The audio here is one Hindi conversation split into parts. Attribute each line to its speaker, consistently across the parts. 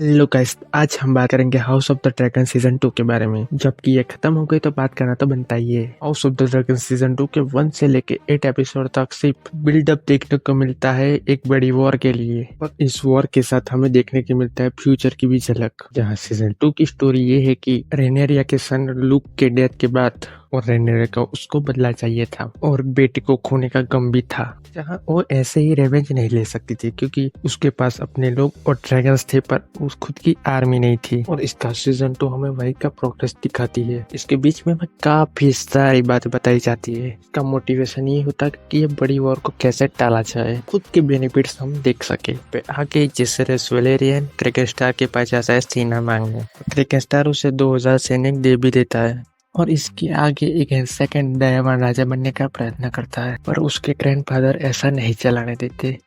Speaker 1: हेलो गाइस, आज हम बात करेंगे house of the dragon season 2 के बारे में। जबकि ये खत्म हो गई तो बात करना तो बनता ही है। House of the dragon season 2 के 1 से लेके 8 एपिसोड तक सिर्फ बिल्डअप देखने को मिलता है एक बड़ी वॉर के लिए, और इस वॉर के साथ हमें देखने को मिलता है फ्यूचर की भी झलक। जहाँ सीजन 2 की स्टोरी ये है कि रेनेरिया के सन लूक के डेथ के बाद और रेनेरिया को उसको बदला चाहिए था और बेटे को खोने का गम भी था। जहाँ वो ऐसे ही रेवेंज नहीं ले सकती थी क्योंकि उसके पास अपने लोग और ड्रैगन्स थे, पर उस खुद की आर्मी नहीं थी। और इसका सीजन 2 हमें वही का प्रोग्रेस दिखाती है। इसके बीच में हमें काफी सारी बातें बताई जाती है। इसका मोटिवेशन ये होता है कि ये बड़ी वॉर को कैसे टाला जाए, खुद के बेनिफिट्स हम देख सके। आगे जिसरेस वेलेरियन क्रिकेस्टार के पास जाता है सीना मांगने। क्रिकेस्टार उसे 2000 सैनिक दे भी देता है और इसके आगे एक सेकंड दयावान राजा बनने का प्रयत्न करता है, पर उसके ग्रैंडफादर ऐसा नहीं चलाने देते।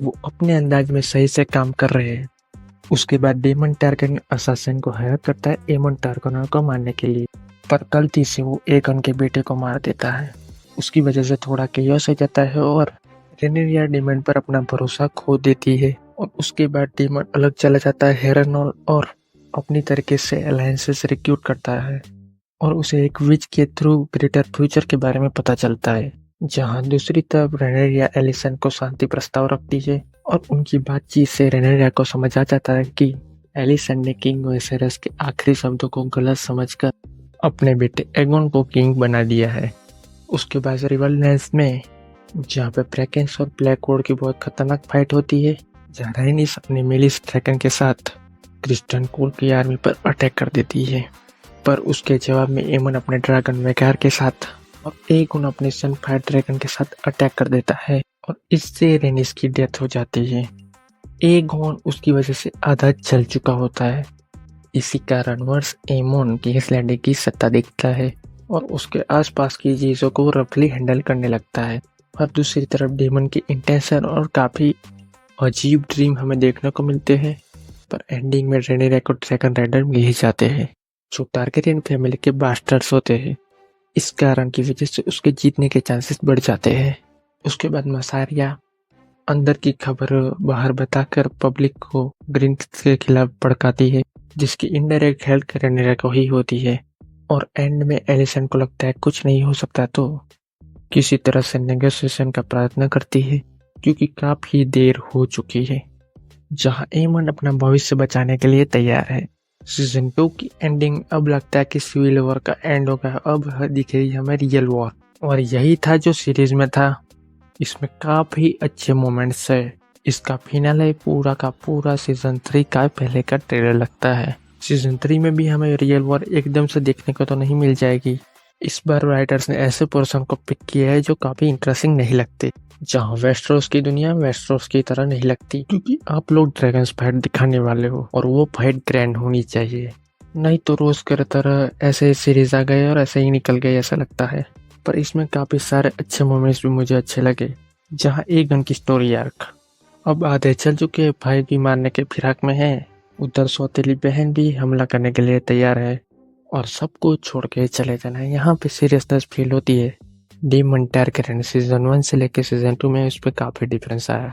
Speaker 1: वो अपने अंदाज में सही से काम कर रहे हैं। उसके बाद डेमन टार्गन असासिन को हायर करता है एमन टार्गन को मारने के लिए, पर गलती से वो एगन के बेटे को मार देता है। उसकी वजह से थोड़ा केओस हो जाता है और रेनेरिया डेमन पर अपना भरोसा खो देती है। और उसके बाद डेमन अलग चला जाता है हेरनॉल और अपनी तरीके से अलायंसेस रिक्रूट करता है और उसे एक विच के थ्रू ग्रेटर फ्यूचर के बारे में पता चलता है। जहां दूसरी तरफ रेनेरिया एलिसन को शांति प्रस्ताव रखती है और उनकी बातचीत से रेनेरिया को समझ आ जाता है कि एलिसन ने किंग वेसेरस के आखिरी शब्दों को गलत समझकर अपने बेटे एगोन को किंग बना दिया है। उसके बाद रिवलनेस में जहाँ पे ब्रैकेंस और ब्लैकवुड की बहुत खतरनाक फाइट होती है, जहाँ राइनिस अपने मेलिस ड्रैगन के साथ क्रिस्टन कोल की आर्मी पर अटैक कर देती है, पर उसके जवाब में एमन अपने ड्रैगन वेगार के साथ और एगोन अपने सनफायर ड्रैगन के साथ अटैक कर देता है और इससे रेनिस की डेथ हो जाती है। एगोन उसकी वजह से आधा जल चुका होता है। इसी कारणवश एमोन किंग्स लैंडिंग की सत्ता देखता है और उसके आसपास की चीजों को रफली हैंडल करने लगता है। और दूसरी तरफ डेमन की इंटेंशन और काफी अजीब ड्रीम हमें देखने को मिलते हैं, पर एंडिंग में रेनेरिया को ड्रैगन राइडर मिल ही जाते हैं जो टारगेरियन फैमिली के बास्टर्ड्स होते हैं। इस कारण की वजह से उसके जीतने के चांसेस बढ़ जाते हैं। उसके बाद मसारिया अंदर की खबर बाहर बताकर पब्लिक को ग्रीन के खिलाफ भड़काती है, जिसकी इनडायरेक्ट हेल्प रेनेरिया को ही होती है। और एंड में एलिसन को लगता है कुछ नहीं हो सकता तो किसी तरह से नेगोशिएशन का प्रयत्न करती है क्योंकि काफी देर हो चुकी है। जहां एमन अपना भविष्य बचाने के लिए तैयार है। सीजन 2 की एंडिंग अब लगता है कि सिविल वॉर का एंड हो गया, अब दिख रही हमें रियल वॉर, और यही था जो सीरीज में था। इसमें काफी अच्छे मोमेंट्स है। इसका फिनाले पूरा का पूरा सीजन 3 का पहले का ट्रेलर लगता है। सीजन 3 में भी हमें रियल वॉर एकदम से देखने को तो नहीं मिल जाएगी। इस बार राइटर्स ने ऐसे पोर्शन को पिक किया है जो काफी इंटरेस्टिंग नहीं लगते, जहाँ वेस्टरोस की दुनिया वेस्टरोस की तरह नहीं लगती, क्योंकि आप लोग ड्रैगन्स फाइट दिखाने वाले हो और वो फाइट ग्रैंड होनी चाहिए। नहीं तो रोज की तरह ऐसे सीरीज आ गए और ऐसे ही निकल गए ऐसा लगता है। पर इसमें काफी सारे अच्छे मोमेंट्स भी मुझे अच्छे लगे, जहाँ एगन की स्टोरी आर्क अब आधे चल चुके भाई भी मारने के फिराक में है, उधर सौतेली बहन भी हमला करने के लिए तैयार है और सबको छोड़ के चले जाना है। यहाँ पे सीरियसनेस फील होती है। डेमन टारगेरियन सीजन 1 से लेके सीजन 2 में उस पर काफी डिफरेंस आया।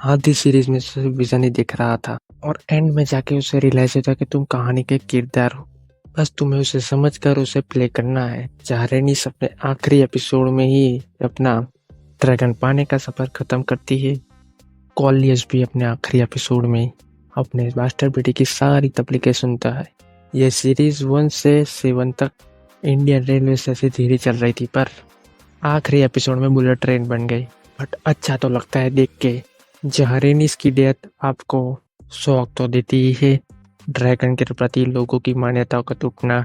Speaker 1: आधी सीरीज में सिर्फ विजन ही दिख रहा था और एंड में जाके उसे रियलाइज होता कि तुम कहानी के किरदार हो, बस तुम्हें उसे समझकर उसे प्ले करना है। जहाँ रेनिस अपने आखिरी एपिसोड में ही अपना ड्रैगन पाने का सफर खत्म करती है, कॉलियस भी अपने आखिरी एपिसोड में अपने मास्टर बेटी की सारी तकलीफें सुनता है। यह सीरीज 1 से 7 तक इंडियन रेलवे से धीरे चल रही थी, पर आखिरी एपिसोड में बुलेट ट्रेन बन गई। बट अच्छा तो लगता है देख के। जहाँ रेनिस की डेथ आपको शौक तो देती ही है, ड्रैगन के प्रति लोगों की मान्यताओं का टूटना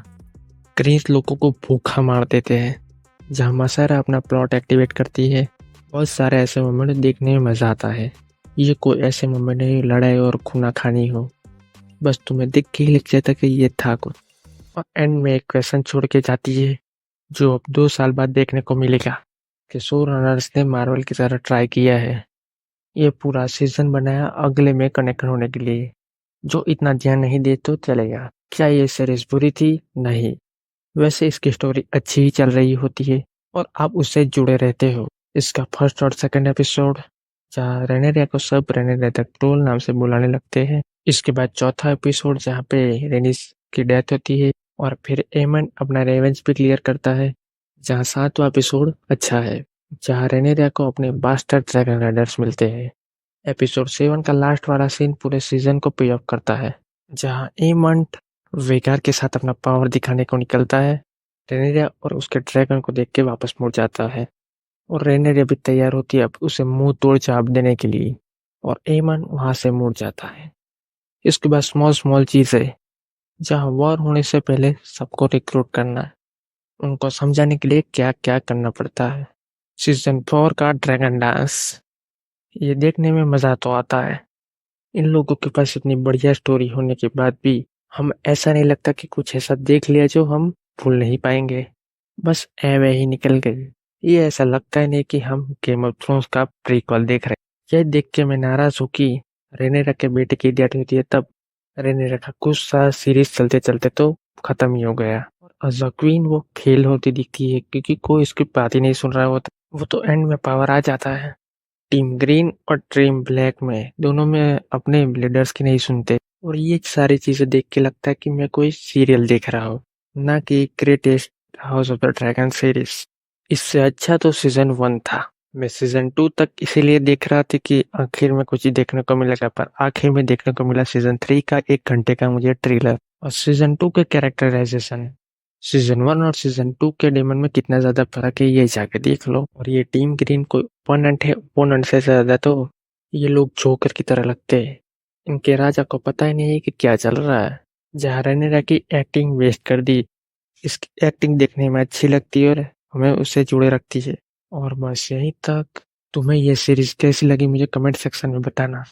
Speaker 1: ग्रीस लोगों को भूखा मार देते हैं। जहाँ मसारा अपना प्लॉट एक्टिवेट करती है, बहुत सारे ऐसे मोमेंट देखने में मजा आता है। ये कोई ऐसे मोमेंट नहीं लड़ाई और खूना खानी हो, बस तुम्हें देख के ही लग जाता कि ये था कुछ। और एंड में एक क्वेश्चन छोड़ के जाती है जो अब 2 साल बाद देखने को मिलेगा कि शो रनर्स ने मार्वल की तरह ट्राई किया है ये पूरा सीजन बनाया अगले में कनेक्ट होने के लिए, जो इतना ध्यान नहीं दे तो चलेगा। क्या ये सीरीज बुरी थी? नहीं, वैसे इसकी स्टोरी अच्छी ही चल रही होती है और आप उससे जुड़े रहते हो। इसका फर्स्ट और सेकंड एपिसोड जहाँ रेनेरिया को सब रेनेरिया द ट्रोल नाम से बुलाने लगते हैं इसके बाद चौथा एपिसोड जहाँ पे रेनिस की डेथ होती है और फिर एमन अपना रेवेंज भी क्लियर करता है। जहाँ सातवां एपिसोड अच्छा है, जहाँ रेनेरिया को अपने बास्टर्ड ड्रैगन राइडर्स मिलते हैं। एपिसोड 7 का लास्ट वाला सीन पूरे सीजन को पे ऑफ करता है, जहाँ एमंट वेगार के साथ अपना पावर दिखाने को निकलता है। रेनेरिया और उसके ड्रैगन को देख के वापस मुड़ जाता है और रेनेरिया भी तैयार होती है अब उसे मुंह तोड़ जवाब देने के लिए, और एमन वहां से मुड़ जाता है। इसके बाद स्मॉल स्मॉल चीजें, जहाँ वॉर होने से पहले सबको रिक्रूट करना है, उनको समझाने के लिए क्या क्या करना पड़ता है। सीजन 4 का ड्रैगन डांस, ये देखने में मजा तो आता है। इन लोगों के पास इतनी बढ़िया स्टोरी होने के बाद भी हम ऐसा नहीं लगता कि कुछ ऐसा देख लिया जो हम भूल नहीं पाएंगे, बस ऐवे ही निकल गए। ये ऐसा लगता ही नहीं कि हम गेम ऑफ थ्रोन्स का प्रीक्वल देख रहे हैं। यह देख के मैं नाराज हूँ कि रेनेरा के बेटे की डेथ होती है, तब रेनेरा का कुछ सा सीरीज चलते चलते तो खत्म ही हो गया। और एज अ क्वीन वो फेल होती दिखती है क्योंकि कोई इसकी बात ही नहीं सुन रहा होता। वो तो एंड में पावर आ जाता है। टीम ग्रीन और टीम ब्लैक में दोनों में अपने लीडर्स की नहीं सुनते, और ये सारी चीजें देख के लगता है कि मैं कोई सीरियल देख रहा हूँ, ना कि greatest house of the dragon series. इससे अच्छा तो सीजन 1 था। मैं सीजन 2 तक इसीलिए देख रहा था कि आखिर में कुछ ही देखने को मिलेगा, पर आखिर में देखने को मिला सीजन 3 का 1 घंटे का मुझे ट्रेलर और सीजन 2 के कैरेक्टराइजेशन। सीजन 1 और सीजन 2 के डेमन में कितना ज्यादा फर्क है ये जाके देख लो। और ये टीम ग्रीन कोई ओपोनेंट है, ओपोनेंट से ज्यादा तो ये लोग जोकर की तरह लगते हैं। इनके राजा को पता ही नहीं है कि क्या चल रहा है। जहाँ रेनेरा की एक्टिंग वेस्ट कर दी, इसकी एक्टिंग देखने में अच्छी लगती है और हमें उससे जुड़े रखती है। और बस यहीं तक। तुम्हें ये सीरीज कैसी लगी मुझे कमेंट सेक्शन में बताना।